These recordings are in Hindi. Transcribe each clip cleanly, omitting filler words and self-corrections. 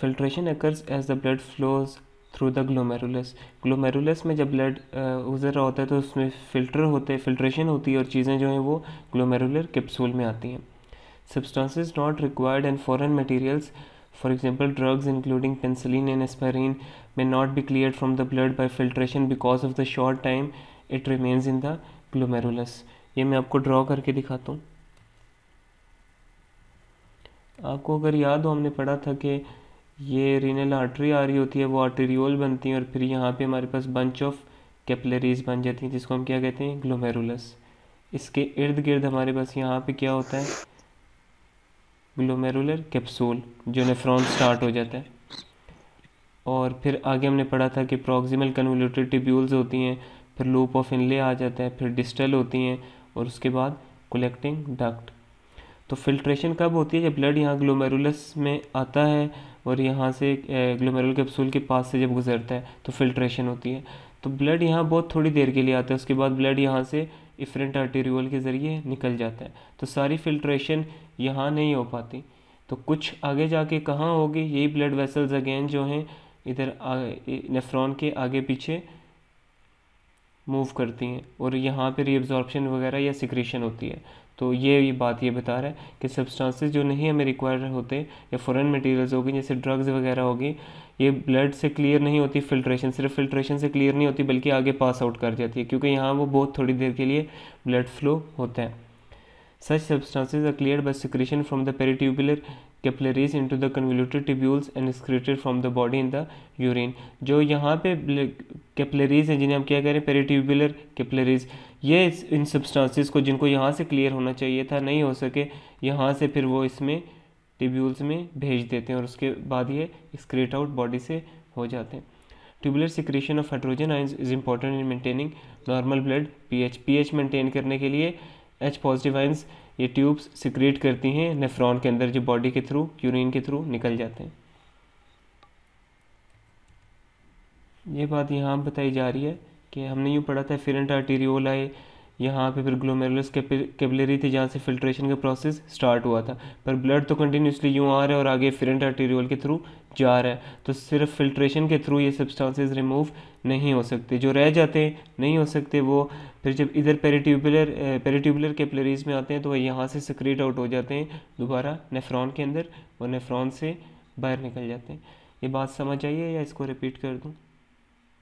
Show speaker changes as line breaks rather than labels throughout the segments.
Filtration occurs as the blood flows through the glomerulus. Glomerulus में जब ब्लड गुजर रहा होता है तो उसमें फिल्ट्रेशन होती है और चीज़ें जो हैं वो ग्लोमेरुलर कैप्सूल में आती हैं। Substances not required and foreign materials, for example drugs including penicillin and aspirin, may not be cleared from the blood by filtration because of the short time it remains in the glomerulus. ये मैं आपको ड्रॉ करके दिखाता हूँ। आपको अगर याद हो, हमने पढ़ा था कि ये रीनल आर्टरी आ रही होती है, वो आर्टेरियोल बनती हैं और फिर यहाँ पे हमारे पास बंच ऑफ कैपिलरीज बन जाती हैं जिसको हम क्या कहते हैं, ग्लोमेरुलस। इसके इर्द गिर्द हमारे पास यहाँ पे क्या होता है, ग्लोमेरुलर कैप्सूल, जो नेफ्रॉन स्टार्ट हो जाता है। और फिर आगे हमने पढ़ा था कि प्रॉक्सिमल कन्वोल्यूटेड ट्यूब्यूल्स होती हैं, फिर लूप ऑफ इनले आ जाता है, फिर डिस्टल होती हैं और उसके बाद कलेक्टिंग डक्ट। तो फिल्ट्रेशन कब होती है, जब ब्लड यहाँ ग्लोमेरुलस में आता है और यहाँ से ग्लोमेरुलर कैप्सूल के पास से जब गुजरता है तो फिल्ट्रेशन होती है। तो ब्लड यहाँ बहुत थोड़ी देर के लिए आता है, उसके बाद ब्लड यहाँ से इफरेंट आर्टेरियोल के ज़रिए निकल जाता है। तो सारी फिल्ट्रेशन यहाँ नहीं हो पाती, तो कुछ आगे जाके कहाँ होगी, यही ब्लड वेसल्स अगेन जो हैं इधर नेफ्रॉन के आगे पीछे मूव करती हैं और यहाँ पे रीअब्जॉर्प्शन वगैरह या सिक्रीशन होती है। तो ये बात ये बता रहा है कि सब्सटेंसेस जो नहीं हमें रिक्वायर होते या फॉरेन मटेरियल्स होगी जैसे ड्रग्स वगैरह होगी, ये ब्लड से क्लियर नहीं होती, फिल्ट्रेशन सिर्फ फिल्ट्रेशन से क्लियर नहीं होती बल्कि आगे पास आउट कर जाती है, क्योंकि यहाँ वो बहुत थोड़ी देर के लिए ब्लड फ्लो होता है। Such substances are cleared by secretion from the peritubular capillaries into the convoluted tubules and excreted from the body in the urine। जो यहाँ पे कैपिलरीज हैं जिन्हें हम क्या कह रहे हैं, पेरिट्यूबुलर कैपिलरीज, ये इन सब्सटेंसेस को जिनको यहाँ से क्लियर होना चाहिए था नहीं हो सके, यहाँ से फिर वो इसमें ट्यूब्यूल्स में भेज देते हैं और उसके बाद ये एक्सक्रीट आउट बॉडी से हो जाते हैं। Tubular secretion of hydrogen ions is important in maintaining normal blood pH maintain करने के लिए H पॉजिटिव आयंस ये ट्यूब्स सिक्रेट करती हैं नेफ्रॉन के अंदर, जो बॉडी के थ्रू यूरिन के थ्रू निकल जाते हैं। ये बात यहाँ बताई जा रही है कि हमने यूँ पढ़ा था एफेरेंट आर्टेरियोल आए, यहाँ पे फिर ग्लोमेरुलस कैपिलरी थी जहाँ से फिल्ट्रेशन का प्रोसेस स्टार्ट हुआ था, पर ब्लड तो कंटिन्यूसली यूँ आ रहा है और आगे एफेरेंट आर्टेरियोल के थ्रू जा रहा है, तो सिर्फ फिल्ट्रेशन के थ्रू ये सब्सटेंसेस रिमूव नहीं हो सकते, जो रह जाते हैं नहीं हो सकते वो फिर जब इधर पेरिट्यूबुलर कैपिलरीज में आते हैं तो वह यहाँ से सिक्रेट आउट हो जाते हैं दोबारा नेफ्रॉन के अंदर और नेफ्रॉन से बाहर निकल जाते हैं। ये बात समझ आई है या इसको रिपीट कर दूँ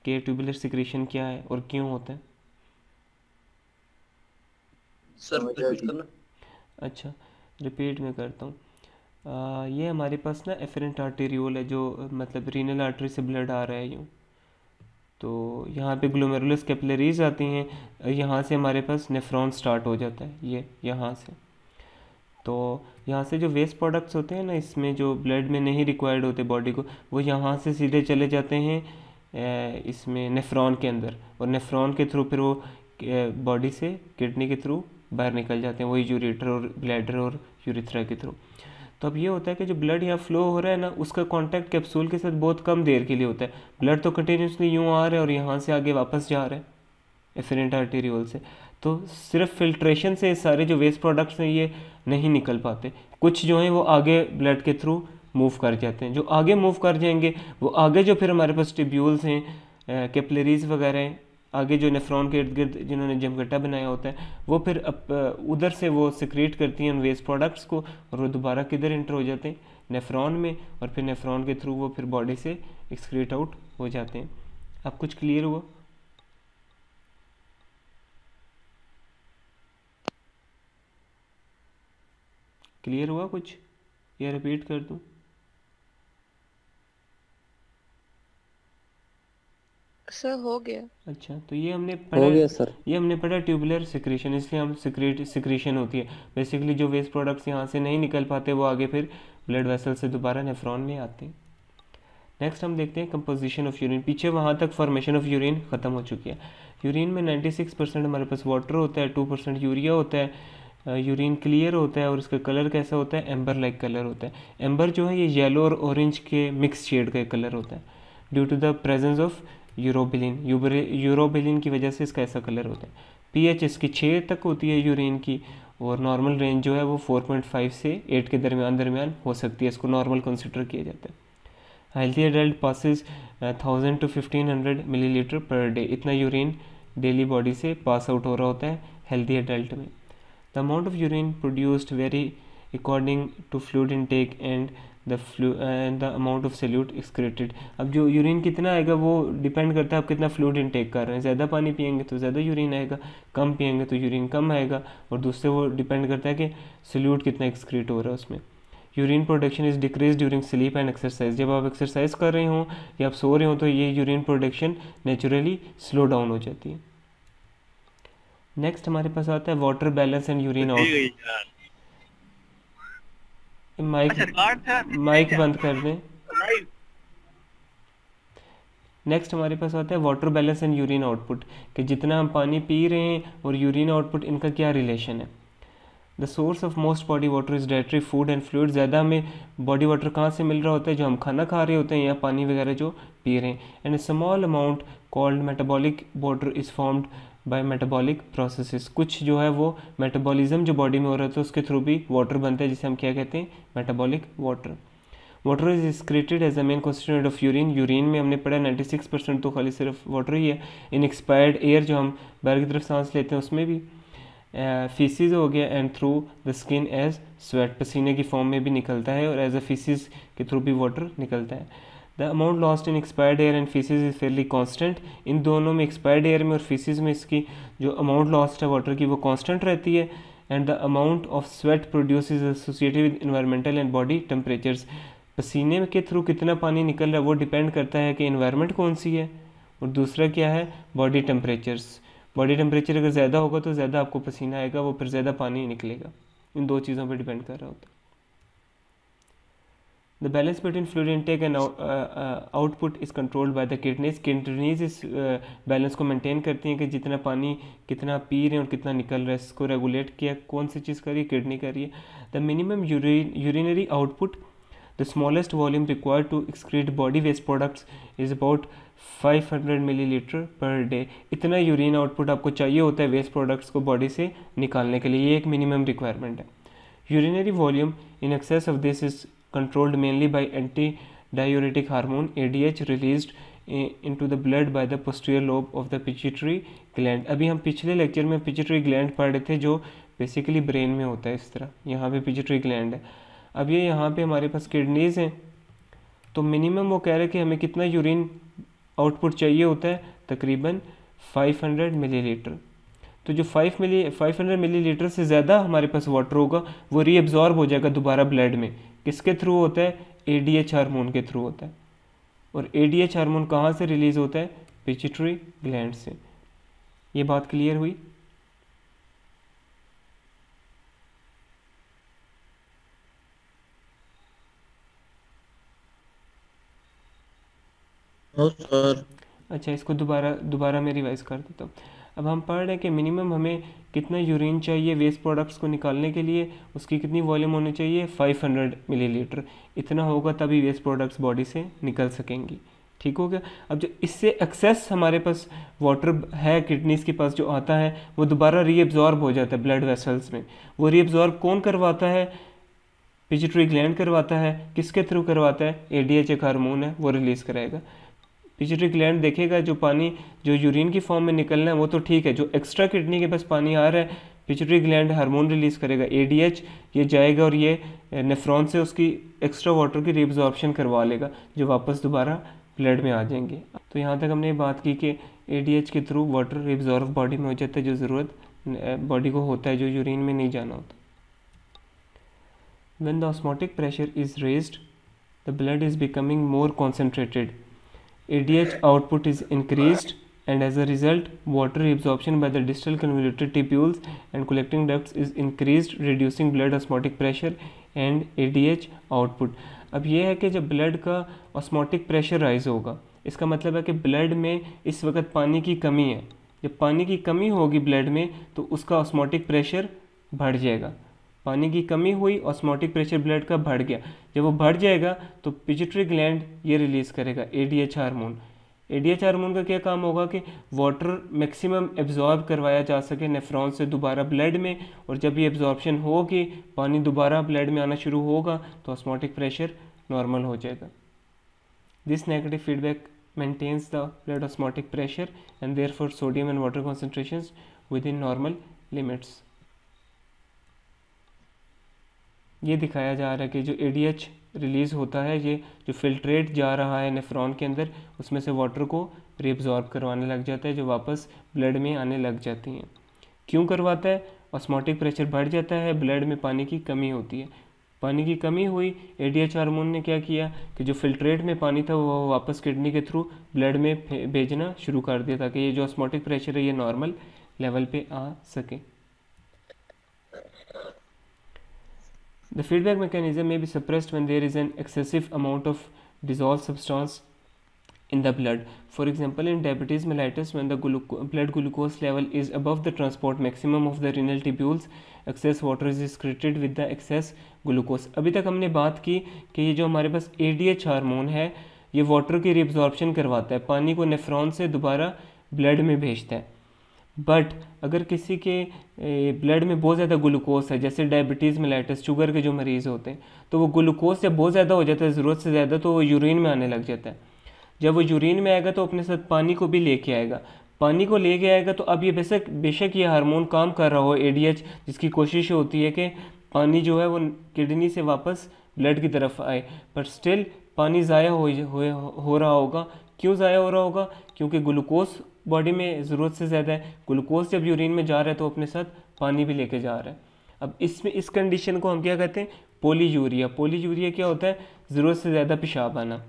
कि ट्यूबुलर सिक्रेशन क्या है और क्यों होता है?
सर रिपीट करना।
अच्छा, रिपीट में करता हूँ। ये हमारे पास ना एफरेंट आर्टेरियोल है, जो मतलब रीनल आर्टरी से ब्लड आ रहा है यूँ, तो यहाँ पे ग्लोमेरुलस कैपिलरीज आती हैं, यहाँ से हमारे पास नेफ्रॉन स्टार्ट हो जाता है, ये यहाँ से। तो यहाँ से जो वेस्ट प्रोडक्ट्स होते हैं ना, इसमें जो ब्लड में नहीं रिक्वायर्ड होते बॉडी को, वो यहाँ से सीधे चले जाते हैं इसमें नेफ्रॉन के अंदर, और नेफ्रॉन के थ्रू फिर वो बॉडी से किडनी के थ्रू बाहर निकल जाते हैं, वही यूरेटर और ब्लैडर और यूरिथ्रा के थ्रू। तो अब ये होता है कि जो ब्लड यहाँ फ्लो हो रहा है ना, उसका कांटेक्ट कैप्सूल के साथ बहुत कम देर के लिए होता है। ब्लड तो कंटिन्यूसली यूँ आ रहा है और यहाँ से आगे वापस जा रहा है एफरेंट आर्टेरियोल से, तो सिर्फ फिल्ट्रेशन से सारे जो वेस्ट प्रोडक्ट्स हैं ये नहीं निकल पाते, कुछ जो हैं वो आगे ब्लड के थ्रू मूव कर जाते हैं। जो आगे मूव कर जाएंगे वो आगे जो फिर हमारे पास ट्यूब्यूल्स हैं, कैपिलरीज वगैरह हैं, आगे जो नेफ्रॉन के इर्द गिर्द जिन्होंने जमघटा बनाया होता है, वो फिर उधर से वो सिक्रेट करती हैं उन वेस्ट प्रोडक्ट्स को और वो दोबारा किधर इंटर हो जाते हैं, नेफ्रॉन में, और फिर नेफ्रॉन के थ्रू वो फिर बॉडी से एक्सक्रीट आउट हो जाते हैं। अब कुछ क्लियर हुआ? क्लियर हुआ कुछ या रिपीट कर दूं?
सर हो गया।
अच्छा, तो ये हमने
हो
पढ़ा,
गया सर।
ये हमने पढ़ा ट्यूबुलर सिक्रेशन, इसलिए हम सिक्रेशन होती है बेसिकली, जो वेस्ट प्रोडक्ट्स यहाँ से नहीं निकल पाते वो आगे फिर ब्लड वेसल से दोबारा नेफ्रॉन में आते हैं। नेक्स्ट हम देखते हैं कंपोजिशन ऑफ यूरिन। पीछे वहाँ तक फॉर्मेशन ऑफ यूरिन ख़त्म हो चुकी है। यूरिन में 96% हमारे पास वाटर होता है, 2% यूरिया होता है। यूरिन क्लियर होता है और इसका कलर कैसा होता है, एम्बर लाइक कलर होता है। एम्बर जो है ये येलो और ऑरेंज के मिक्स शेड का कलर होता है due to the presence of urobilin. Urobilin की वजह से इसका ऐसा कलर होता है। पीएच इसकी 6 तक होती है यूरिन की, और नॉर्मल रेंज जो है वो 4.5 से 8 के दरमियान हो सकती है, इसको नॉर्मल कंसिडर किया जाता है। Healthy adult passes 1000 to 1500 millilitre per day, इतना यूरिन डेली बॉडी से पास आउट हो रहा होता है हेल्थी एडल्ट में. The amount of urine produced vary according to fluid intake and the amount of solute excreted. अब जो यूरिन कितना आएगा वो डिपेंड करता है आप कितना फ्लूइड इनटेक कर रहे हैं. ज़्यादा पानी पियेंगे तो ज़्यादा यूरिन आएगा, कम पियेंगे तो यूरिन कम आएगा, और दूसरे वो डिपेंड करता है कि सॉल्यूट कितना एक्सक्रीट हो रहा है उसमें. Urine production is decrease during sleep and exercise. जब आप एक्सरसाइज कर रहे हो या आप सो रहे हो तो ये urine production naturally slow down हो जाती है. नेक्स्ट हमारे पास आता है water balance and urine out. Mic बंद कर दें. नेक्स्ट हमारे पास आता है water balance and urine output, कि जितना हम पानी पी रहे हैं और यूरिन आउटपुट इनका क्या रिलेशन है. The source of most body water is dietary food and fluid. ज़्यादा हमें बॉडी वाटर कहाँ से मिल रहा होता है, जो हम खाना खा रहे होते हैं या पानी वगैरह जो पी रहे हैं. And A small amount called metabolic water is formed by metabolic processes. कुछ जो है वो मेटाबॉलिज्म जो बॉडी में हो रहा है तो उसके थ्रू भी वाटर बनता है जिसे हम क्या कहते हैं, metabolic water. Water is excreted as a main constituent of urine. Urine में हमने पढ़ा 96% तो खाली सिर्फ वाटर ही है. इन एक्सपायर्ड एयर जो हम बाहर की तरफ सांस लेते हैं उसमें भी. फीसिस हो गया and through the skin as sweat, पसीने की फॉर्म में भी निकलता है और एज अ फीसिस के थ्रू भी वाटर निकलता है. The amount lost in expired air and faeces is fairly constant. इन दोनों में एक्सपायर्ड एयर में और फीसिस में इसकी जो अमाउंट लॉस्ट है वाटर की वो कांस्टेंट रहती है. And the amount of sweat produce is associated with environmental and body temperatures. पसीने के थ्रू कितना पानी निकल रहा है वो डिपेंड करता है कि इन्वायरमेंट कौन सी है, और दूसरा क्या है, बॉडी टेम्परेचर्स. बॉडी टेम्परेचर अगर ज़्यादा होगा तो ज़्यादा आपको पसीना आएगा, वो फिर ज़्यादा पानी निकलेगा. इन दो चीज़ों पर डिपेंड कर रहा होता है. The balance between fluid intake and output is controlled by the kidneys. Kidneys इस बैलेंस को मेंटेन करती हैं कि जितना पानी कितना पी रहे हैं और कितना निकल रहा है, इसको रेगुलेट किया कौन सी चीज़ कर रही है, किडनी कर रही है. The minimum urinary output, the smallest volume required to excrete body waste products is about 500 millilitre per day. इतना यूरिन आउटपुट आपको चाहिए होता है वेस्ट प्रोडक्ट्स को बॉडी से निकालने के लिए. ये एक मिनिमम रिक्वायरमेंट है. Urinary volume in excess of this is controlled mainly by anti diuretic hormone ADH released into the blood by the posterior lobe of the pituitary gland. अभी हम पिछले लेक्चर में पिट्यूटरी ग्लैंड पढ़ रहे थे जो बेसिकली ब्रेन में होता है. इस तरह यहाँ पे पिट्यूटरी ग्लैंड है. अब ये यहाँ पे हमारे पास किडनीज़ हैं, तो मिनिमम वो कह रहे हैं कि हमें कितना यूरिन आउटपुट चाहिए होता है, तकरीबन 500 मिलीलीटर. तो जो 500 मिलीलीटर से ज़्यादा हमारे पास वाटर होगा वो रीअब्जॉर्ब हो जाएगा दोबारा ब्लड में. किसके थ्रू होता है, ADH हार्मोन के थ्रू होता है. और ADH हार्मोन कहाँ से रिलीज़ होता है, पिट्यूटरी ग्लैंड से. ये बात क्लियर हुई.
सर
अच्छा, इसको दोबारा मैं रिवाइज कर देता हूँ. अब हम पढ़ रहे हैं कि मिनिमम हमें कितना यूरिन चाहिए वेस्ट प्रोडक्ट्स को निकालने के लिए, उसकी कितनी वॉल्यूम होनी चाहिए, 500 मिलीलीटर. इतना होगा तभी वेस्ट प्रोडक्ट्स बॉडी से निकल सकेंगी. ठीक हो गया. अब जो इससे एक्सेस हमारे पास वाटर है किडनीज़ के पास जो आता है वो दोबारा रीअब्जॉर्ब हो जाता है ब्लड वेसल्स में. वो रीअब्जॉर्ब कौन करवाता है, पिट्यूटरी ग्लैंड करवाता है. किसके थ्रू करवाता है, ADH एक हार्मोन है वो रिलीज़ कराएगा. पिट्यूटरी ग्लैंड देखेगा जो पानी जो यूरिन की फॉर्म में निकलना है वो तो ठीक है, जो एक्स्ट्रा किडनी के पास पानी आ रहा है पिट्यूटरी ग्लैंड हार्मोन रिलीज़ करेगा ADH, ये जाएगा और ये नेफ्रॉन से उसकी एक्स्ट्रा वाटर की रीअब्जॉर्प्शन करवा लेगा जो वापस दोबारा ब्लड में आ जाएंगे. तो यहाँ तक हमने बात की कि ADH के थ्रू वाटर रीअब्जॉर्ब बॉडी में हो जाता है जो ज़रूरत बॉडी को होता है, जो यूरिन में नहीं जाना होता. When the osmotic pressure is raised, the blood is becoming more concentrated. ADH output is increased, and as a result, water reabsorption by the distal convoluted tubules and collecting ducts is increased, reducing blood osmotic pressure and ADH output. अब ये है कि जब ब्लड का ऑस्मोटिक प्रेशर राइज होगा, इसका मतलब है कि ब्लड में इस वक्त पानी की कमी है. जब पानी की कमी होगी ब्लड में तो उसका ऑस्मोटिक प्रेशर बढ़ जाएगा. पानी की कमी हुई, ऑस्मोटिक प्रेशर ब्लड का बढ़ गया. जब वो बढ़ जाएगा तो पिट्यूटरी ग्लैंड ये रिलीज़ करेगा ADH हार्मोन. ADH हार्मोन का क्या काम होगा कि वाटर मैक्सिमम एब्जॉर्ब करवाया जा सके नेफ्रॉन से दोबारा ब्लड में, और जब ये एब्जॉर्प्शन होगी पानी दोबारा ब्लड में आना शुरू होगा तो ऑस्मोटिक प्रेशर नॉर्मल हो जाएगा. This negative feedback maintains the blood osmotic pressure and therefore sodium and water concentrations within normal limits. ये दिखाया जा रहा है कि जो ADH रिलीज़ होता है, ये जो फिल्ट्रेट जा रहा है नेफ्रॉन के अंदर, उसमें से वाटर को रिएब्जॉर्ब करवाने लग जाता है, जो वापस ब्लड में आने लग जाती हैं. क्यों करवाता है? ऑस्मोटिक प्रेशर बढ़ जाता है, ब्लड में पानी की कमी होती है. पानी की कमी हुई, ADH हार्मोन ने क्या किया कि जो फिल्ट्रेट में पानी था वो वापस किडनी के थ्रू ब्लड में भेजना शुरू कर दिया, ताकि ये जो ऑस्मोटिक प्रेशर है ये नॉर्मल लेवल पे आ सके. The feedback mechanism may be suppressed when there is an excessive amount of dissolved substance in the blood. For example, in diabetes mellitus, when the blood glucose level is above the transport maximum of the renal tubules, excess water is excreted with the excess glucose. अभी तक हमने बात की कि ये जो हमारे पास ADH हार्मोन है, ये वाटर की रिएब्जॉर्प्शन करवाता है, पानी को नेफ्रॉन से दोबारा ब्लड में भेजता है. बट अगर किसी के ब्लड में बहुत ज़्यादा ग्लूकोज है, जैसे डायबिटीज़ मेलाइटस, शुगर के जो मरीज़ होते हैं, तो वो ग्लूकोज जब बहुत ज़्यादा हो जाता है, ज़रूरत से ज़्यादा, तो वो यूरिन में आने लग जाता है. जब वो यूरिन में आएगा तो अपने साथ पानी को भी लेके आएगा. पानी को लेके आएगा तो अब ये बेशक ये हार्मोन काम कर रहा हो, ADH, जिसकी कोशिश होती है कि पानी जो है वो किडनी से वापस ब्लड की तरफ आए, पर स्टिल पानी ज़ाया हो रहा होगा. क्यों ज़ाया हो रहा होगा? क्योंकि ग्लूकोज बॉडी में ज़रूरत से ज़्यादा है. ग्लूकोज जब यूरिन में जा रहा है तो अपने साथ पानी भी लेके जा रहा है. अब इसमें इस कंडीशन को हम क्या कहते हैं? पोलीयूरिया. पोलीयूरिया क्या होता है? ज़रूरत से ज़्यादा पेशाब आना.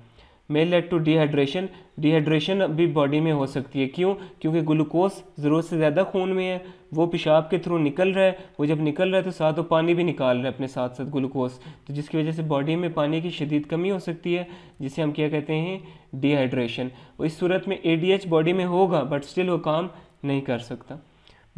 मे लेड टू डिहाइड्रेशन. डिहाइड्रेशन भी बॉडी में हो सकती है. क्यों? क्योंकि ग्लूकोज ज़रूरत से ज़्यादा खून में है, वो पेशाब के थ्रू निकल रहा है. वो जब निकल रहा है तो साथ वो पानी भी निकाल रहा है अपने साथ साथ ग्लूकोज, तो जिसकी वजह से बॉडी में पानी की शदीद कमी हो सकती है, जिसे हम क्या कहते हैं? डिहाइड्रेशन. और इस सूरत में ADH बॉडी में होगा बट स्टिल वो काम नहीं कर सकता.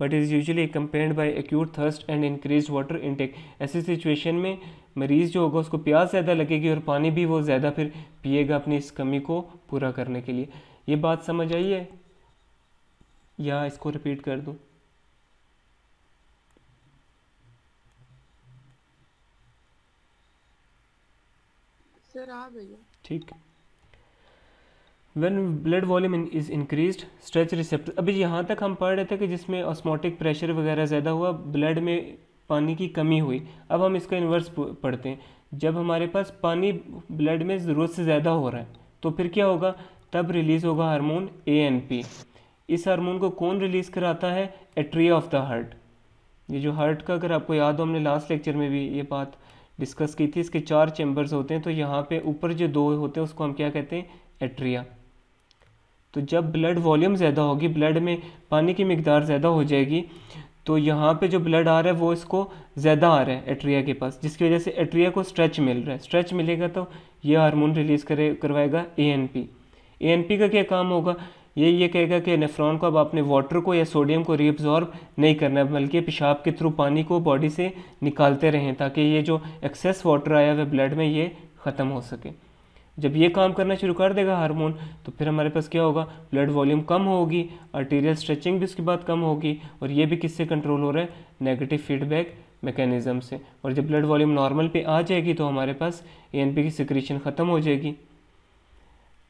But is usually compared by acute thirst and increase water intake. ऐसी सिचुएशन में मरीज़ जो होगा उसको प्यास ज़्यादा लगेगी और पानी भी वो ज़्यादा फिर पिएगा अपनी इस कमी को पूरा करने के लिए. ये बात समझ आई है या इसको रिपीट कर दूं?
सर आ भैया.
ठीक. When blood volume is increased, stretch receptor. अभी यहाँ तक हम पढ़ रहे थे कि जिसमें ऑस्मोटिक प्रेशर वगैरह ज़्यादा हुआ, ब्लड में पानी की कमी हुई. अब हम इसका इन्वर्स पढ़ते हैं. जब हमारे पास पानी ब्लड में ज़रूरत से ज़्यादा हो रहा है तो फिर क्या होगा? तब रिलीज़ होगा हार्मोन ANP. इस हार्मोन को कौन रिलीज़ कराता है? Atria of the heart. ये जो हार्ट का, अगर आपको याद हो, हमने लास्ट लेक्चर में भी ये बात डिस्कस की थी. इसके 4 चैम्बर्स होते हैं, तो यहाँ पे ऊपर जो 2 होते हैं उसको हम क्या कहते हैं? एट्रिया. तो जब ब्लड वॉल्यूम ज़्यादा होगी, ब्लड में पानी की मिकदार ज़्यादा हो जाएगी, तो यहाँ पे जो ब्लड आ रहा है वो इसको ज़्यादा आ रहा है एट्रिया के पास, जिसकी वजह से एट्रिया को स्ट्रेच मिल रहा है. स्ट्रेच मिलेगा तो ये हार्मोन रिलीज़ करवाएगा ANP. ANP का क्या काम होगा? ये कहेगा कि नेफ्रॉन को अब आपने वाटर को या सोडियम को रीअब्जॉर्ब नहीं करना है, बल्कि पेशाब के थ्रू पानी को बॉडी से निकालते रहें, ताकि ये जो एक्सेस वाटर आया हुआ ब्लड में ये ख़त्म हो सके. जब ये काम करना शुरू कर देगा हार्मोन, तो फिर हमारे पास क्या होगा? ब्लड वॉल्यूम कम होगी, आर्टीरियल स्ट्रेचिंग भी उसके बाद कम होगी, और ये भी किससे कंट्रोल हो रहा है? नेगेटिव फीडबैक मैकेनिज़्म से. और जब ब्लड वॉल्यूम नॉर्मल पे आ जाएगी तो हमारे पास ANP की सिक्रीशन ख़त्म हो जाएगी.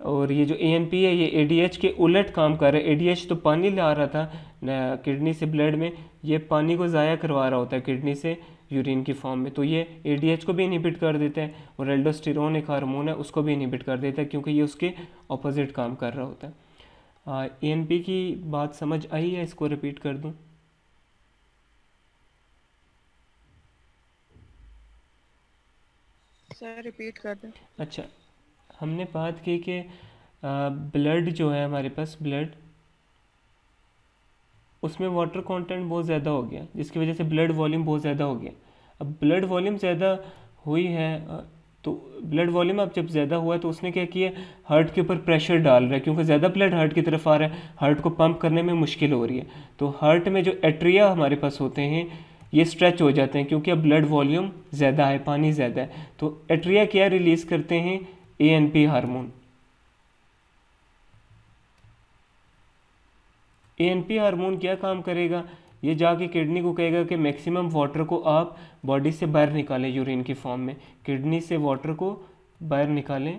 और ये जो ANP है ये ADH के उलट काम कर रहा है. ADH तो पानी ला रहा था किडनी से ब्लड में, ये पानी को ज़ाया करवा रहा होता है किडनी से यूरिन की फॉर्म में. तो ये ADH को भी इनहिबिट कर देता है, और एल्डोस्टेरोन एक हार्मोन है उसको भी इनहिबिट कर देता है, क्योंकि ये उसके ऑपोजिट काम कर रहा होता है. ANP की बात समझ आई है? इसको रिपीट कर दूं?
सर रिपीट कर दें.
अच्छा, हमने बात की कि ब्लड जो है हमारे पास, ब्लड, उसमें वाटर कंटेंट बहुत ज़्यादा हो गया, जिसकी वजह से ब्लड वॉल्यूम बहुत ज़्यादा हो गया. अब ब्लड वॉल्यूम ज़्यादा हुई है, तो ब्लड वॉल्यूम अब जब ज़्यादा हुआ है तो उसने क्या किया? हार्ट के ऊपर प्रेशर डाल रहा है, क्योंकि ज़्यादा ब्लड हार्ट की तरफ आ रहा है, हार्ट को पंप करने में मुश्किल हो रही है. तो हार्ट में जो एट्रिया हमारे पास होते हैं ये स्ट्रेच हो जाते हैं, क्योंकि अब ब्लड वॉल्यूम ज़्यादा है, पानी ज़्यादा है. तो एट्रिया क्या रिलीज़ करते हैं? ANP hormone. ANP हार्मोन क्या काम करेगा? ये जाके किडनी को कहेगा कि मैक्सिमम वाटर को आप बॉडी से बाहर निकालें यूरिन की फॉर्म में. किडनी से वाटर को बाहर निकालें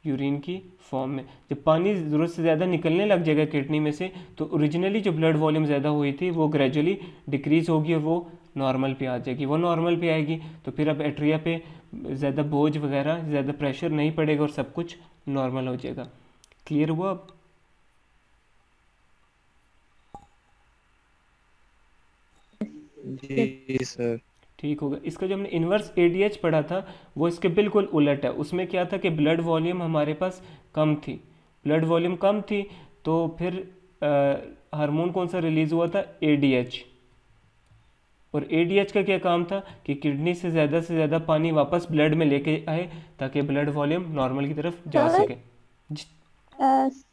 यूरिन की फॉर्म में। जब पानी ज़रूरत से ज़्यादा निकलने लग जाएगा किडनी में से, तो ओरिजिनली जो ब्लड वॉल्यूम ज़्यादा हुई थी वो ग्रेजुअली डिक्रीज़ होगी और वो नॉर्मल पे आ जाएगी। वो नॉर्मल पे आएगी तो फिर अब एट्रिया पे ज़्यादा बोझ वगैरह, ज़्यादा प्रेशर नहीं पड़ेगा और सब कुछ नॉर्मल हो जाएगा। क्लियर हुआ अब?
जी सर।
ठीक होगा। इसका जो हमने इन्वर्स एडीएच पढ़ा था वो इसके बिल्कुल उलट है। उसमें क्या था कि ब्लड वॉल्यूम हमारे पास कम थी, ब्लड वॉल्यूम कम थी, तो फिर हार्मोन कौन सा रिलीज़ हुआ था? एडीएच। और एडीएच का क्या काम था कि किडनी से ज़्यादा पानी वापस ब्लड में लेके आए ताकि ब्लड वॉल्यूम नॉर्मल की तरफ जा
सर
सके। जी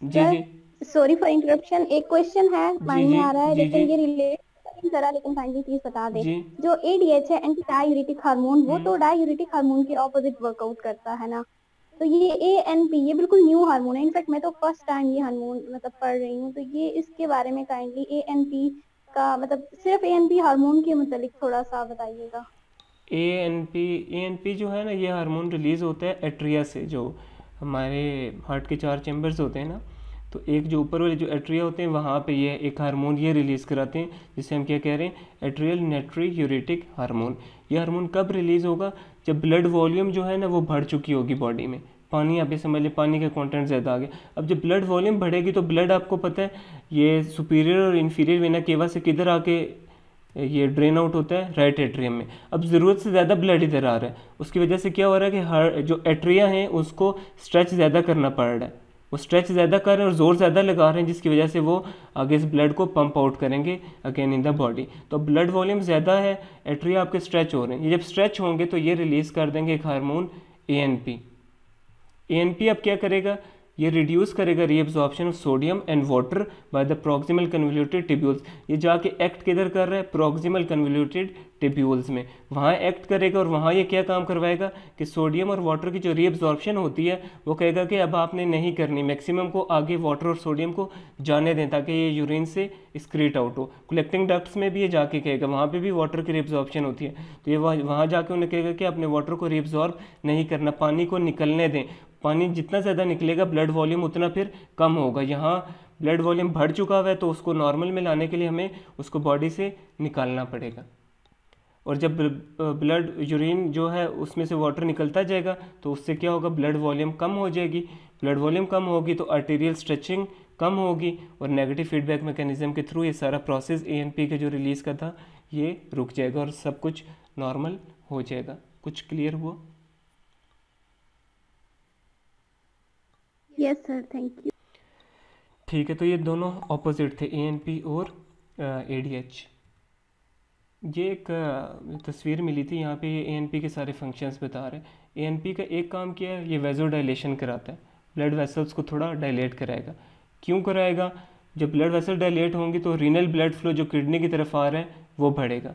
जी
सॉरी फॉर इंटरप्शन, एक क्वेश्चन है
जी
माइंड में
जी
आ रहा है
जी जी
लेकिन ये रिलेट जरा, लेकिन काइंडली प्लीज बता दें।
जी।
जो एडीएच है एंटी डाययूरेटिक हार्मोन, वो तो डाययूरेटिक हार्मोन के ऑपोजिट वर्कआउट करता है ना। तो ये एएनपी ये बिल्कुल न्यू हार्मोन है। इनफैक्ट मैं तो फर्स्ट टाइम ये हार्मोन मतलब पढ़ रही हूँ। तो ये इसके बारे में काइंडली एएनपी का मतलब सिर्फ एएनपी हार्मोन के मतलब थोड़ा सा बताइएगा।
एएनपी जो है ना, ये हार्मोन रिलीज़ होता है एट्रिया से। जो हमारे हार्ट के 4 चैम्बर्स होते हैं ना, तो एक जो ऊपर वाले जो एट्रिया होते हैं वहाँ पे ये एक हार्मोन ये रिलीज़ कराते हैं, जिसे हम क्या कह रहे हैं? Atrial natriuretic hormone. ये हार्मोन कब रिलीज़ होगा? जब ब्लड वॉल्यूम जो है ना वो बढ़ चुकी होगी बॉडी में। पानी, आप ये समझ लें पानी का कंटेंट ज़्यादा आ गया। अब जब ब्लड वॉल्यूम बढ़ेगी तो ब्लड, आपको पता है, ये सुपीरियर और इन्फीरियर वेना केवा से किधर आके ये ड्रेन आउट होता है? राइट एट्रियम में। अब ज़रूरत से ज़्यादा ब्लड इधर आ रहा है, उसकी वजह से क्या हो रहा है कि हर जो एट्रिया हैं उसको स्ट्रेच ज़्यादा करना पड़ रहा है। वो स्ट्रेच ज़्यादा कर रहे हैं और ज़ोर ज़्यादा लगा रहे हैं, जिसकी वजह से वो आगे इस ब्लड को पंप आउट करेंगे अगेन इन द बॉडी। तो ब्लड वॉल्यूम ज़्यादा है, एट्रिया आपके स्ट्रेच हो रहे हैं। ये जब स्ट्रेच होंगे तो ये रिलीज़ कर देंगे एक हार्मोन एएनपी। एएनपी अब क्या करेगा? ये रिड्यूस करेगा reabsorption of sodium and water by the proximal convoluted tubules. ये जाके एक्ट किधर कर रहा है? प्रॉक्सिमल कन्वोल्यूटेड टिब्यूल्स में। वहाँ एक्ट करेगा और वहाँ ये क्या काम करवाएगा कि सोडियम और वाटर की जो रीअब्जॉर्प्शन होती है वो कहेगा कि अब आपने नहीं करनी, मैक्सिमम को आगे वाटर और सोडियम को जाने दें ताकि ये यूरिन से एक्सक्रीट आउट हो। कलेक्टिंग डक्ट्स में भी ये जाके कहेगा, वहाँ पे भी वाटर की रीअब्जॉर्प्शन होती है, तो ये वहाँ जाके उन्हें कहेगा कि अपने वाटर को रीअब्जॉर्ब नहीं करना, पानी को निकलने दें। पानी जितना ज़्यादा निकलेगा ब्लड वॉल्यूम उतना फिर कम होगा। यहाँ ब्लड वॉल्यूम बढ़ चुका हुआ है तो उसको नॉर्मल में लाने के लिए हमें उसको बॉडी से निकालना पड़ेगा। और जब ब्लड यूरिन जो है उसमें से वाटर निकलता जाएगा तो उससे क्या होगा? ब्लड वॉल्यूम कम हो जाएगी। ब्लड वॉल्यूम कम होगी तो आर्टेरियल स्ट्रेचिंग कम होगी और नेगेटिव फीडबैक मैकेनिज्म के थ्रू ये सारा प्रोसेस एएनपी के जो रिलीज़ का था ये रुक जाएगा और सब कुछ नॉर्मल हो जाएगा। कुछ क्लियर हुआ?
Yes sir, thank you.
ठीक है, तो ये दोनों ऑपोजिट थे, एएनपी और एडीएच। ये एक तस्वीर मिली थी, यहाँ पे ये एएनपी के सारे फंक्शंस बता रहे हैं। एएनपी का एक काम क्या है? ये वेजो डायलेशन कराता है, ब्लड वेसल्स को थोड़ा डायलेट कराएगा। क्यों कराएगा? जब ब्लड वेसल डायलेट होंगी तो रीनल ब्लड फ्लो जो किडनी की तरफ आ रहा है वो बढ़ेगा।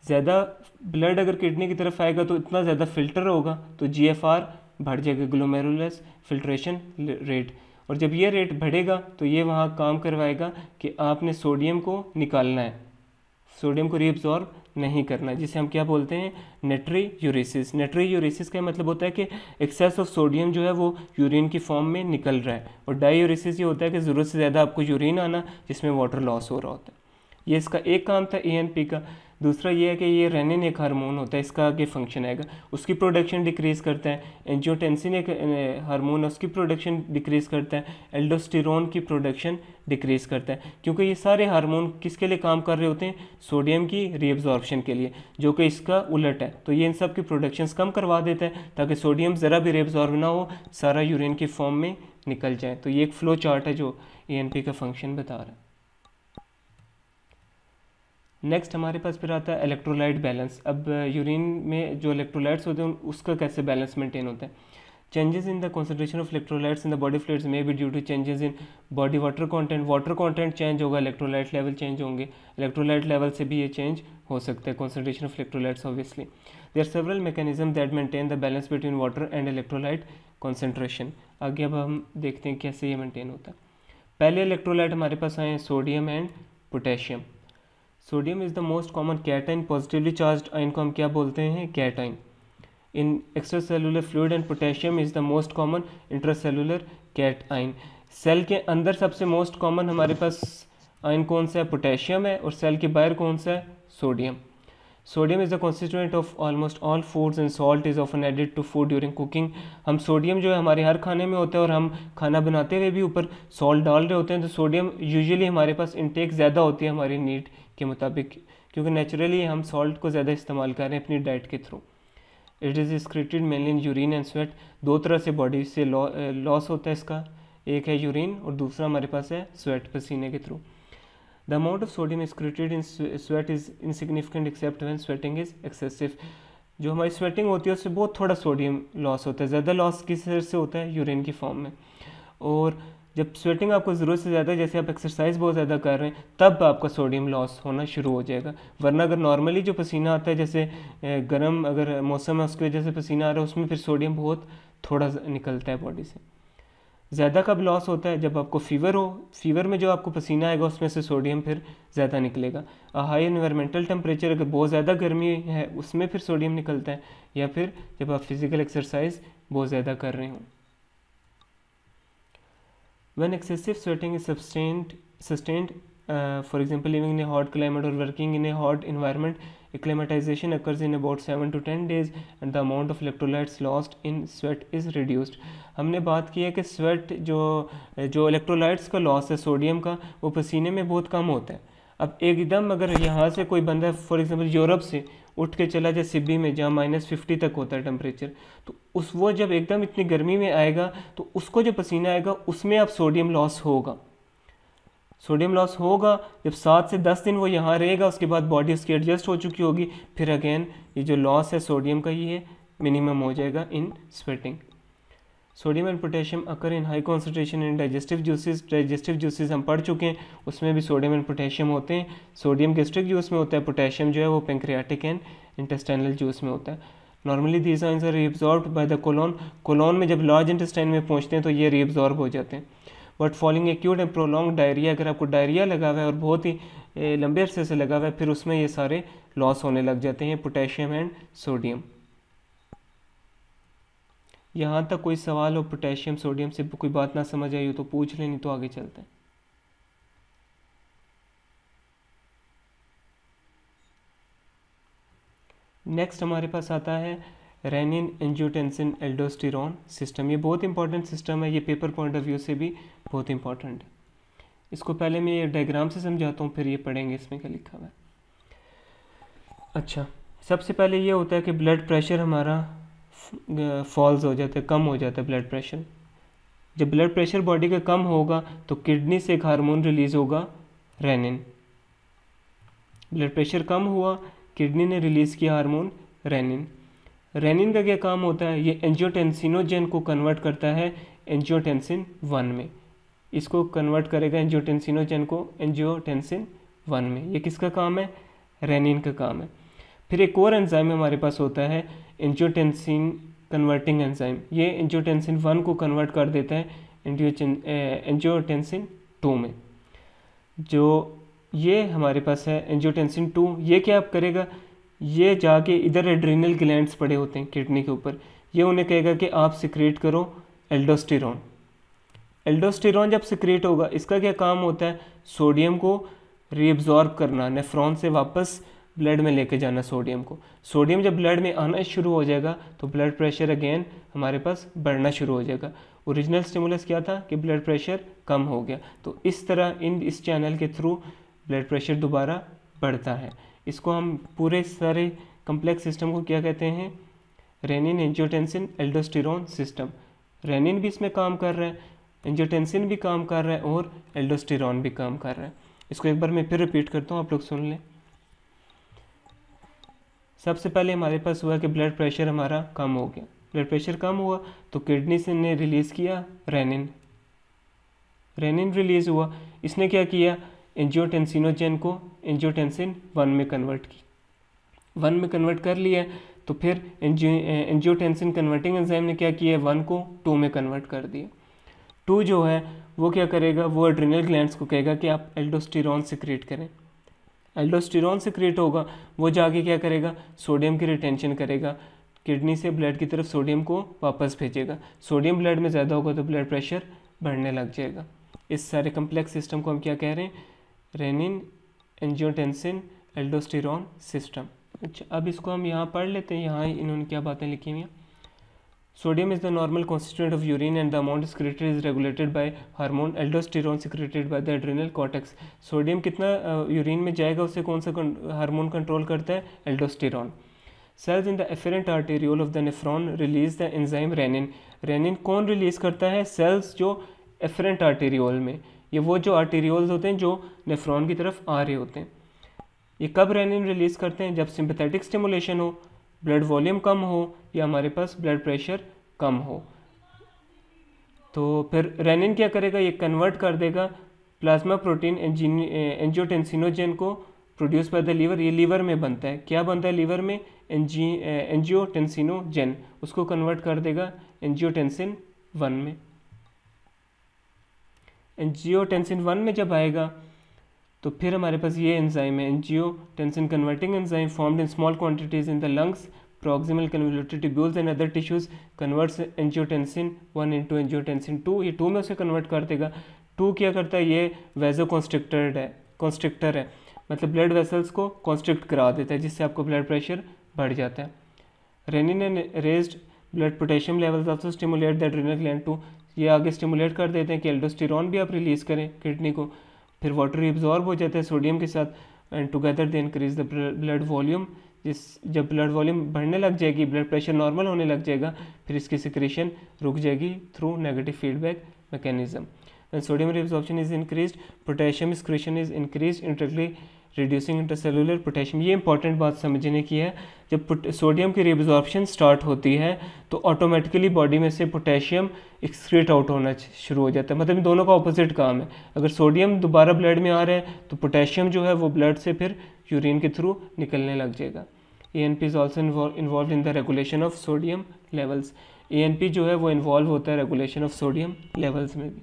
ज़्यादा ब्लड अगर किडनी की तरफ आएगा तो इतना ज़्यादा फिल्टर होगा तो जीएफआर बढ़ जाएगा, ग्लोमेरुलस फिल्ट्रेशन रेट। और जब ये रेट बढ़ेगा तो ये वहाँ काम करवाएगा कि आपने सोडियम को निकालना है, सोडियम को रीअब्जॉर्ब नहीं करना है, जिसे हम क्या बोलते हैं? नेट्रीयूरेसिस। नेट्रीयूरेसिस का मतलब होता है कि एक्सेस ऑफ सोडियम जो है वो यूरिन की फॉर्म में निकल रहा है। और डायूरेसिस ये होता है कि ज़रूरत से ज़्यादा आपको यूरिन आना जिसमें वाटर लॉस हो रहा होता है। ये इसका एक काम था एएनपी का। दूसरा ये है कि ये रेनिन एक हार्मोन होता है, इसका आगे फंक्शन आएगा, उसकी प्रोडक्शन डिक्रीज़ करता है। एंजियोटेंसिन एक हार्मोन है, उसकी प्रोडक्शन डिक्रीज़ करता है। एल्डोस्टेरोन की प्रोडक्शन डिक्रीज़ करता है, क्योंकि ये सारे हार्मोन किसके लिए काम कर रहे होते हैं? सोडियम की रीअब्जॉर्प्शन के लिए, जो कि इसका उलट है। तो ये इन सब की प्रोडक्शंस कम करवा देता है ताकि सोडियम ज़रा भी रीअब्जॉर्ब ना हो, सारा यूरिन की फॉर्म में निकल जाए। तो ये एक फ्लो चार्ट है जो एएनपी का फंक्शन बता रहा है। नेक्स्ट हमारे पास फिर आता है इलेक्ट्रोलाइट बैलेंस। अब यूरिन में जो इलेक्ट्रोलाइट्स होते हैं उसका कैसे बैलेंस मेंटेन होता है? Changes in the concentration of electrolytes in the body fluids may be due to changes in body water content. Water content change होगा, इलेक्ट्रोलाइट लेवल चेंज होंगे, इलेक्ट्रोलाइट लेवल से भी ये चेंज हो सकता है, concentration of electrolytes obviously. There are several mechanism that maintain the balance between water and electrolyte concentration. आगे अब हम देखते हैं कैसे ये मेंटेन होता है। पहले इलेक्ट्रोलाइट हमारे पास आए हैं sodium and potassium. Sodium is the most common cation, positively charged ion को हम क्या बोलते हैं? Cation. In extracellular fluid and potassium is the most common intracellular cation. Cell के अंदर सबसे मोस्ट कॉमन हमारे पास आयन कौन सा है? पोटेशियम है। और सेल के बाहर कौन सा है? Sodium. Sodium is the constituent of almost all foods and salt is often added to food during cooking. हम सोडियम जो है हमारे हर खाने में होता है और हम खाना बनाते हुए भी ऊपर सॉल्ट डाल रहे होते हैं, तो सोडियम यूजुअली हमारे पास इंटेक ज़्यादा होती है हमारी नीड के मुताबिक, क्योंकि नेचुरली हम सॉल्ट को ज़्यादा इस्तेमाल कर रहे हैं अपनी डाइट के through. It is excreted mainly in urine and sweat. दो तरह से बॉडी से लॉस होता है इसका, एक है यूरिन और दूसरा हमारे पास है स्वेट, पसीने के through. The amount of sodium excreted in sweat is insignificant except when sweating is excessive. जो हमारी स्वेटिंग होती है उससे बहुत थोड़ा सोडियम लॉस होता है। ज़्यादा लॉस किस तरह से होता है? यूरिन की फॉर्म में। और जब स्वेटिंग आपको ज़रूरत से ज़्यादा, जैसे आप एक्सरसाइज बहुत ज़्यादा कर रहे हैं, तब आपका सोडियम लॉस होना शुरू हो जाएगा। वरना अगर नॉर्मली जो पसीना आता है, जैसे गर्म अगर मौसम है उसकी वजह से पसीना आ रहा है, उसमें फिर सोडियम बहुत थोड़ा निकलता है बॉडी से। ज़्यादा कब लॉस होता है? जब आपको फीवर हो। फीवर में जो आपको पसीना आएगा उसमें से सोडियम फिर ज़्यादा निकलेगा। हाई एनवायरमेंटल टेम्परेचर, अगर बहुत ज़्यादा गर्मी है उसमें फिर सोडियम निकलता है, या फिर जब आप फिज़िकल एक्सरसाइज बहुत ज़्यादा कर रहे हों। When excessive sweating is sustained, for example, living in a hot climate or working in a hot environment, acclimatization occurs in about 7 to 10 days, and the amount of electrolytes lost in sweat is reduced. हमने बात की है कि स्वेट जो इलेक्ट्रोलाइट्स का लॉस है सोडियम का, वो पसीने में बहुत कम होता है। अब एकदम अगर यहाँ से कोई बंदा फॉर एग्जांपल यूरोप से उठ के चला जाए सिबी में, जहाँ -50 तक होता है टेम्परेचर, तो वो जब एकदम इतनी गर्मी में आएगा तो उसको जो पसीना आएगा उसमें अब सोडियम लॉस होगा। सोडियम लॉस होगा जब 7 से 10 दिन वो यहाँ रहेगा, उसके बाद बॉडी उसकी एडजस्ट हो चुकी होगी, फिर अगेन ये जो लॉस है सोडियम का ये मिनिमम हो जाएगा in sweating. Sodium and potassium occur in high concentration in digestive juices. Digestive juices हम पढ़ चुके हैं, उसमें भी सोडियम एंड पोटेशियम होते हैं। सोडियम गैस्ट्रिक जूस में होता है, पोटेशियम जो है वो पेंक्रियाटिक एंड इंटेस्टाइनल जूस में होता है। Normally these ions are reabsorbed by the colon. Colon में जब लार्ज इंटेस्टाइन में पहुंचते हैं तो ये रीअब्सॉर्ब हो जाते हैं। But following acute and prolong diarrhoea, अगर आपको डायरिया लगा हुआ है और बहुत ही लंबे अरसे से लगा हुआ है, फिर उसमें ये सारे लॉस होने लग जाते हैं, पोटेशियम एंड सोडियम। यहाँ तक कोई सवाल हो पोटेशियम सोडियम से कोई बात ना समझ आई हो तो पूछ लें, नहीं तो आगे चलते हैं। नेक्स्ट हमारे पास आता है रेनिन एंजियोटेंसिन एल्डोस्टेरोन सिस्टम। ये बहुत इंपॉर्टेंट सिस्टम है, ये पेपर पॉइंट ऑफ व्यू से भी बहुत इंपॉर्टेंट है। इसको पहले मैं ये डायग्राम से समझाता हूँ, फिर ये पढ़ेंगे इसमें क्या लिखा हुआ है। अच्छा, सबसे पहले ये होता है कि ब्लड प्रेशर हमारा फॉल्स हो जाता है, कम हो जाता है ब्लड प्रेशर। जब ब्लड प्रेशर बॉडी का कम होगा तो किडनी से एक हार्मोन रिलीज होगा रेनिन। ब्लड प्रेशर कम हुआ, किडनी ने रिलीज़ किया हार्मोन रेनिन। रेनिन का क्या काम होता है? ये एंजियोटेंसिनोजन को कन्वर्ट करता है एंजियोटेंसिन 1 में। इसको कन्वर्ट करेगा एंजियोटेंसिनोजन को एंजियोटेंसिन 1 में। ये किसका काम है? रेनिन का काम है। फिर एक और एंजाइम हमारे पास होता है एंजियोटेंसिन कन्वर्टिंग एंजाइम। ये एंजियोटेंसिन 1 को कन्वर्ट कर देता है एंजियोटेंसिन 2 में। जो ये हमारे पास है एंजियोटेंसिन 2, ये क्या करेगा? ये जाके इधर एड्रिनल ग्लैंड्स पड़े होते हैं किडनी के ऊपर, ये उन्हें कहेगा कि आप सिक्रेट करो एल्डोस्टेरोन। एल्डोस्टेरोन जब सिक्रेट होगा, इसका क्या काम होता है? सोडियम को रीअब्जॉर्ब करना, नेफ्रॉन से वापस ब्लड में लेके जाना सोडियम को। सोडियम जब ब्लड में आना शुरू हो जाएगा तो ब्लड प्रेशर अगेन हमारे पास बढ़ना शुरू हो जाएगा। ओरिजिनल स्टिमुलस क्या था कि ब्लड प्रेशर कम हो गया, तो इस तरह इस चैनल के थ्रू ब्लड प्रेशर दोबारा बढ़ता है। इसको हम पूरे सारे कम्प्लेक्स सिस्टम को क्या कहते हैं? Renin angiotensin aldosterone system. Renin भी इसमें काम कर रहा है, एंजियोटेंसिन भी काम कर रहा है और एल्डोस्टेरोन भी काम कर रहा है। इसको एक बार मैं फिर रिपीट करता हूँ, आप लोग सुन लें। सबसे पहले हमारे पास हुआ कि ब्लड प्रेशर हमारा कम हो गया। ब्लड प्रेशर कम हुआ तो किडनी से ने रिलीज़ किया रेनिन। रेनिन रिलीज़ हुआ, इसने क्या किया? एंजियोटेंसिनोजन को एंजियोटेंसिन 1 में कन्वर्ट की। 1 में कन्वर्ट कर लिया तो फिर एंजियोटेंसिन कन्वर्टिंग एंजाइम ने क्या किया? 1 को 2 में कन्वर्ट कर दिया। 2 जो है वो क्या करेगा? वो एड्रिनल ग्लैंड्स को कहेगा कि आप एल्डोस्टेरोन सिक्रेट करें। एल्डोस्टेरोन सिक्रेट होगा, वो जाके क्या करेगा? सोडियम की रिटेंशन करेगा। किडनी से ब्लड की तरफ सोडियम को वापस भेजेगा। सोडियम ब्लड में ज़्यादा होगा तो ब्लड प्रेशर बढ़ने लग जाएगा। इस सारे कम्प्लेक्स सिस्टम को हम क्या कह रहे हैं? Renin, angiotensin, aldosterone system. अच्छा, अब इसको हम यहाँ पढ़ लेते हैं। यहाँ इन्होंने क्या बातें लिखी हुई हैं। Sodium is the normal constituent of urine and the amount secreted is regulated by hormone aldosterone secreted by the adrenal cortex. Sodium कितना यूरिन में जाएगा उससे कौन सा हार्मोन कंट्रोल करता है? Aldosterone. Cells in the afferent arteriole of the nephron release the enzyme renin. Renin कौन रिलीज करता है? सेल्स जो एफरेंट आर्टेरियोल में, ये वो जो आर्टेरियोल्स होते हैं जो नेफ्रॉन की तरफ आ रहे होते हैं। ये कब रेनिन रिलीज करते हैं? जब सिंपैथेटिक स्टिमुलेशन हो, ब्लड वॉल्यूम कम हो, या हमारे पास ब्लड प्रेशर कम हो। तो फिर रेनिन क्या करेगा? ये कन्वर्ट कर देगा प्लाज्मा प्रोटीन एंजियोटेंसिनोजेन को प्रोड्यूस बाय द लीवर। ये लीवर में बनता है। क्या बनता है लीवर में? एंजियोटेंसिनोजेन। उसको कन्वर्ट कर देगा एंजियोटेंसिन 1 में। एंजियोटेंसिन 1 में जब आएगा तो फिर हमारे पास ये एंजाइम है, angiotensin converting enzyme formed in small quantities in the lungs, proximal convoluted tubules and other tissues converts angiotensin 1 into angiotensin 2। ये 2 में उसे कन्वर्ट कर देगा। 2 क्या करता है? ये कॉन्स्ट्रिक्टर है, मतलब ब्लड वेसल्स को कॉन्स्ट्रिक्ट करा देता है, जिससे आपको ब्लड प्रेशर बढ़ जाता है। Renin and raised blood potassium levels also stimulate the adrenal gland too. ये आगे स्टिमुलेट कर देते हैं कि एल्डोस्टेरॉन भी आप रिलीज़ करें किडनी को। फिर वाटर एब्जॉर्ब हो जाता है सोडियम के साथ, and together they increase the blood volume. जब ब्लड वॉल्यूम बढ़ने लग जाएगी, ब्लड प्रेशर नॉर्मल होने लग जाएगा, फिर इसकी सिक्रेशन रुक जाएगी through negative feedback mechanism. When sodium reabsorption is increased, potassium secretion is increased, internally reducing intercellular potassium. ये इंपॉर्टेंट बात समझने की है। जब सोडियम की रिअब्जॉर्प्शन स्टार्ट होती है तो ऑटोमेटिकली बॉडी में से पोटेशियम एक्सक्रीट आउट होना शुरू हो जाता है। मतलब इन दोनों का ऑपोजिट काम है। अगर सोडियम दोबारा ब्लड में आ रहा है तो पोटेशियम जो है वो ब्लड से फिर यूरिन के थ्रू निकलने लग जाएगा। ANP is also involve in the regulation of sodium levels. ANP जो है वो इन्वॉल्व होता है रेगुलेशन ऑफ सोडियम लेवल्स में भी।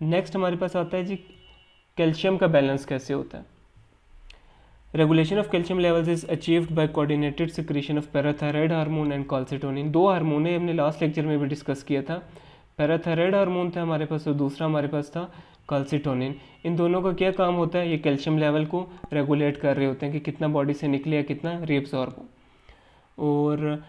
नेक्स्ट हमारे पास आता है जी कैल्शियम का बैलेंस कैसे होता है। Regulation of calcium levels is achieved by coordinated secretion of parathyroid hormone and calcitonin. 2 hormone है, हमने लास्ट लेक्चर में भी डिस्कस किया था। पैराथायराइड हार्मोन था हमारे पास और दूसरा हमारे पास था कैल्सिटोनिन। इन दोनों का क्या काम होता है? ये कैल्शियम लेवल को रेगुलेट कर रहे होते हैं कि कितना बॉडी से निकले या कितना रीअब्जॉर्ब हो। और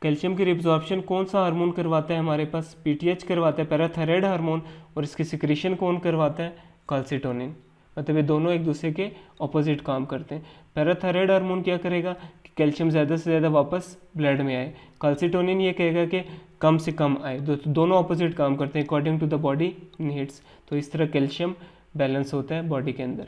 कैल्शियम की रिअब्जॉर्प्शन कौन सा हार्मोन करवाता है? हमारे पास PTH करवाता है, पैराथायराइड हार्मोन, और इसकी सिक्रीशन कौन करवाता है? कैल्सिटोनिन। मतलब ये दोनों एक दूसरे के ऑपोजिट काम करते हैं। पैराथायराइड हार्मोन क्या करेगा कि कैल्शियम ज़्यादा से ज़्यादा वापस ब्लड में आए। कैल्सिटोनिन ये कहेगा कि कम से कम आए। दोनों ऑपोजिट काम करते हैं according to the body needs. तो इस तरह कैल्शियम बैलेंस होता है बॉडी के अंदर।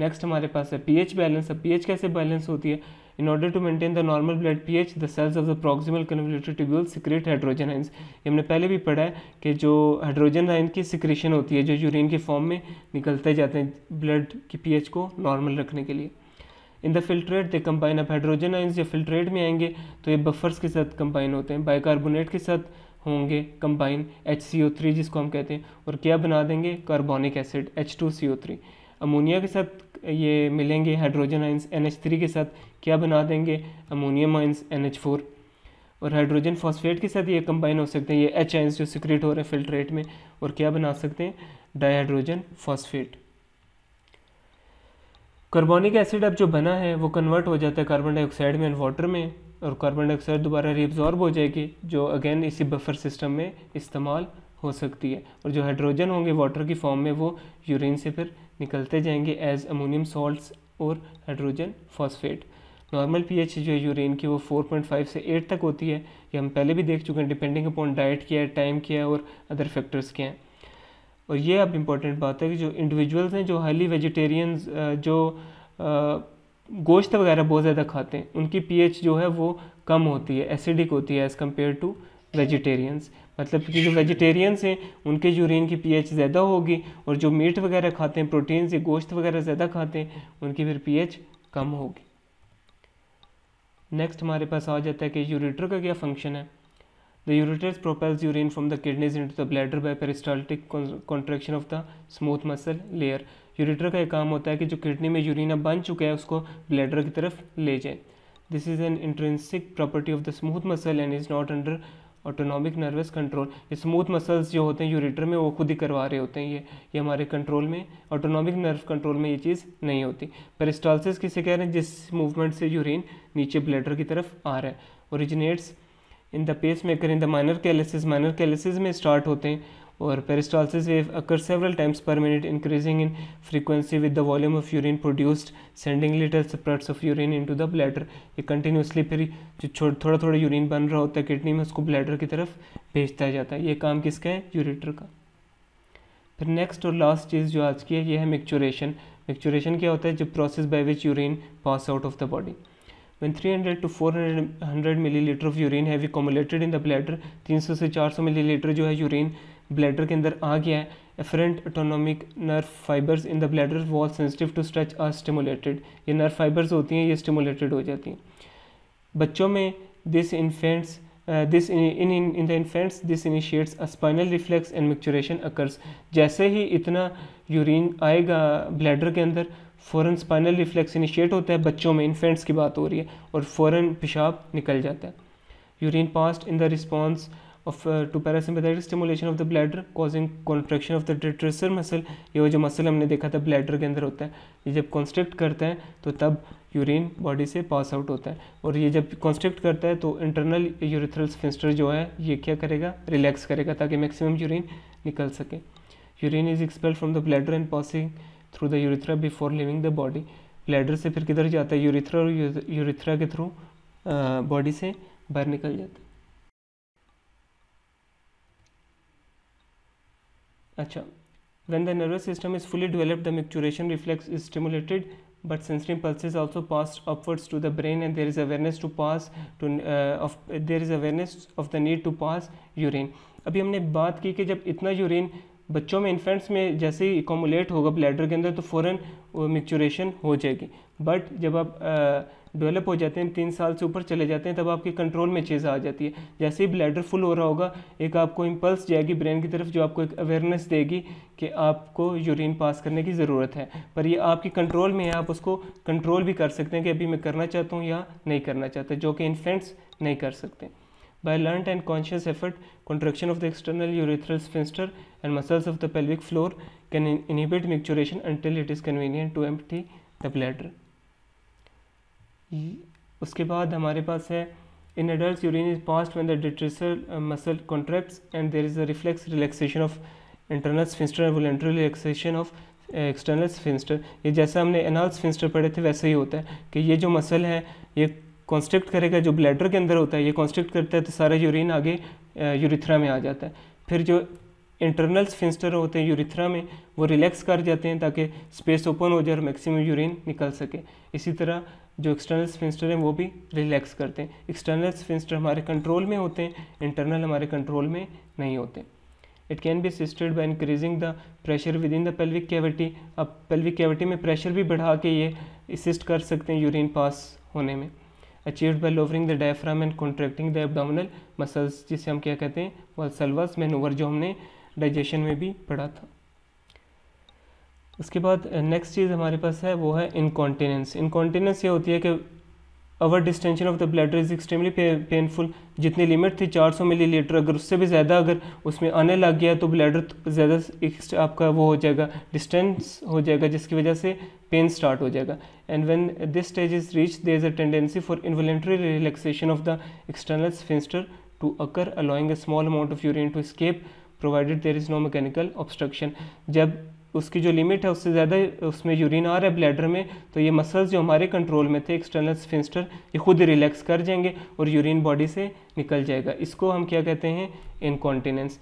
नेक्स्ट हमारे पास है pH बैलेंस। अब pH कैसे बैलेंस होती है? In order to maintain the normal blood pH the cells of the proximal convoluted tubule secrete hydrogen ions. ये हमने पहले भी पढ़ा है कि जो हाइड्रोजन आयन की सिक्रेशन होती है जो यूरिन के फॉर्म में निकलते जाते हैं ब्लड की pH को नॉर्मल रखने के लिए। In the filtrate they combine. अब हाइड्रोजन आयंस जब फिल्ट्रेट में आएंगे तो ये बफर्स के साथ कंबाइन होते हैं, बाइकार्बोनेट के साथ होंगे कंबाइन, HCO3 जिसको हम कहते हैं, और क्या बना देंगे? Carbonic acid H2CO3। अमोनिया के साथ ये मिलेंगे हाइड्रोजन आयंस NH3 के साथ, क्या बना देंगे? Ammonium ions NH4। और हाइड्रोजन फॉस्फेट के साथ ये कंबाइन हो सकते हैं, ये H आयंस जो सिक्रेट हो रहे हैं फिल्ट्रेट में, और क्या बना सकते हैं? Dihydrogen phosphate. कार्बोनिक एसिड अब जो बना है वो कन्वर्ट हो जाता है कार्बन डाइऑक्साइड में एंड वाटर में, और कार्बन डाइऑक्साइड दोबारा रिअब्जॉर्ब हो जाएगी जो अगेन इसी बफर सिस्टम में इस्तेमाल हो सकती है। और जो हाइड्रोजन होंगे वाटर की फॉर्म में वो यूरिन से फिर निकलते जाएंगे एज अमोनियम सॉल्ट्स और हाइड्रोजन फॉस्फेट। नॉर्मल pH जो है यूरिन की वो 4.5 से 8 तक होती है। ये हम पहले भी देख चुके हैं, डिपेंडिंग अपॉन डाइट क्या है, टाइम क्या है और अदर फैक्टर्स क्या हैं। और ये अब इम्पॉर्टेंट बात है कि जो इंडिविजुअल्स हैं जो हाईली वेजिटेरियंस जो गोश्त वगैरह बहुत ज़्यादा खाते हैं उनकी pH जो है वो कम होती है, एसिडिक होती है एज़ कम्पेयर टू वेजिटेरियंस। मतलब कि जो वेजिटेरियंस हैं उनके यूरिन की pH ज़्यादा होगी, और जो मीट वगैरह खाते हैं, प्रोटीन से गोश्त वगैरह ज़्यादा खाते हैं, उनकी फिर pH कम होगी। नेक्स्ट हमारे पास आ जाता है कि यूरेटर का क्या फंक्शन है। The ureters propels urine from the kidneys into the bladder by peristaltic contraction of the smooth muscle layer. Ureter का एक काम होता है कि जो किडनी में यूरिन अब बन चुका है उसको ब्लैडर की तरफ ले जाए। This is an intrinsic property of the smooth muscle and is not under autonomic nervous control. ये स्मूथ मसल्स जो होते हैं यूरेटर में वो खुद ही करवा रहे होते हैं, ये हमारे कंट्रोल में, ऑटोनॉमिक नर्व कंट्रोल में ये चीज़ नहीं होती। पेरिस्टाल्सिस किसे कह रहे हैं? जिस मूवमेंट से यूरिन नीचे ब्लैडर की तरफ आ रहा है। Originates in the pacemaker in the minor calyces में स्टार्ट होते हैं और peristalsis wave occur several times per minute increasing in frequency with the volume of urine produced sending little spurts of urine into the bladder. ये कंटिन्यूसली फिर जो थोड़ा थोड़ा यूरिन बन रहा होता है किडनी में उसको ब्लैडर की तरफ भेजता जाता है। ये काम किसका है? यूरेटर का। फिर नेक्स्ट और लास्ट चीज़ जो आज की है ये है मिक्चुरेशन। मिक्चुरेशन क्या होता है? जब process by which urine pass out of the body. When 300 to 400 millilitre of urine have accumulated in the bladder, 300 से 400 मिलीलीटर जो है यूरिन ब्लैडर के अंदर आ गया है, efferent autonomic nerve fibers in the bladder wall sensitive to stretch are stimulated। ये नर्व फाइबर्स होती हैं, ये स्टिमुलेटेड हो जाती हैं। बच्चों में in the infants this initiates a spinal reflex and micturiation occurs। जैसे ही इतना यूरिन आएगा ब्लैडर के अंदर फ़ौरन स्पाइनल रिफ्लेक्स इनिशिएट होता है बच्चों में, इन्फेंट्स की बात हो रही है, और फ़ौरन पेशाब निकल जाता है। Urine passed in the response of to parasympathetic stimulation of the bladder causing contraction of the detrusor muscle. ये वो जो मसल हमने देखा था ब्लैडर के अंदर होता है, ये जब कॉन्स्ट्रिक्ट करता है तो तब यूरिन बॉडी से पास आउट होता है, और ये जब कॉन्स्ट्रिक्ट करता है तो इंटरनल यूरिथ्रल स्फिंक्टर जो है ये क्या करेगा? रिलैक्स करेगा ताकि मैक्सिमम यूरिन निकल सके। Urine is expelled from the bladder and passing through the urethra before living the body. Bladder से फिर किधर जाता है? यूरिथ्रा, और यूरिथ्रा के थ्रू बॉडी से बाहर निकल जाता है। अच्छा, when the nervous system is fully developed the micturition reflex is stimulated but sensory impulses also pass upwards to the brain and there is awareness of the need to pass urine। अभी हमने बात की कि जब इतना यूरिन बच्चों में, इन्फेंट्स में जैसे ही इकोमुलेट होगा ब्लैडर के अंदर तो फ़ौरन मिक्चुरेशन हो जाएगी, बट जब आप डेवलप हो जाते हैं, 3 साल से ऊपर चले जाते हैं, तब आपके कंट्रोल में चीज़ आ जाती है। जैसे ही ब्लैडर फुल हो रहा होगा एक आपको इम्पल्स जाएगी ब्रेन की तरफ जो आपको एक अवेयरनेस देगी कि आपको यूरिन पास करने की ज़रूरत है, पर ये आपकी कंट्रोल में है, आप उसको कंट्रोल भी कर सकते हैं कि अभी मैं करना चाहता हूँ या नहीं करना चाहता, जो कि इन्फेंट्स नहीं कर सकते। By learned and conscious effort, contraction of the external urethral sphincter and muscles of the pelvic floor can inhibit micturition until it is convenient to empty the bladder। उसके बाद हमारे पास है in adults urine is passed when the detrusor muscle contracts and there is a reflex relaxation of internal sphincter and voluntary relaxation of external sphincter। ये जैसा हमने anal sphincter पढ़े थे वैसे ही होता है कि ये जो मसल है ये कॉन्स्ट्रिक्ट करेगा, जो ब्लैडर के अंदर होता है ये कॉन्स्ट्रिक्ट करता है तो सारा यूरिन आगे यूरिथ्रा में आ जाता है। फिर जो इंटरनल स्फिंक्टर होते हैं यूरिथ्रा में वो रिलैक्स कर जाते हैं ताकि स्पेस ओपन हो जाए और मैक्सिमम यूरिन निकल सके। इसी तरह जो एक्सटर्नल स्फिंक्टर हैं वो भी रिलैक्स करते हैं। एक्सटर्नल स्फिंक्टर हमारे कंट्रोल में होते हैं, इंटरनल हमारे कंट्रोल में नहीं होते। It can be assisted by increasing the pressure with in the pelvic cavity. अब पेल्विक कैविटी में प्रेशर भी बढ़ा के ये असिस्ट कर सकते हैं यूरिन पास होने में। Achieved by lowering the diaphragm and contracting the abdominal muscles, जिसे हम क्या कहते हैं? वाल्सल्वास मैनूवर, जो हमने डाइजेशन में भी पढ़ा था। उसके बाद नेक्स्ट चीज़ हमारे पास है वो है इनकॉन्टिनेंस। इनकॉन्टिनेंस ये होती है कि our distension of the bladder is extremely painful. जितनी लिमिट थी 400 मिलीलीटर, अगर उससे भी ज़्यादा अगर उसमें आने लग गया तो ब्लैडर ज़्यादा आपका वो हो जाएगा, डिस्टेंस हो जाएगा, जिसकी वजह से पेन स्टार्ट हो जाएगा। And when this stage is reach there is a tendency for involuntary relaxation of the external sphincter to occur allowing a small amount of urine to escape provided there is no mechanical obstruction. जब उसकी जो लिमिट है उससे ज़्यादा उसमें यूरिन आ रहा है ब्लैडर में तो ये मसल्स जो हमारे कंट्रोल में थे एक्सटर्नल स्फिंक्टर ये खुद रिलैक्स कर जाएंगे और यूरिन बॉडी से निकल जाएगा। इसको हम क्या कहते हैं? इनकॉन्टिनेंस।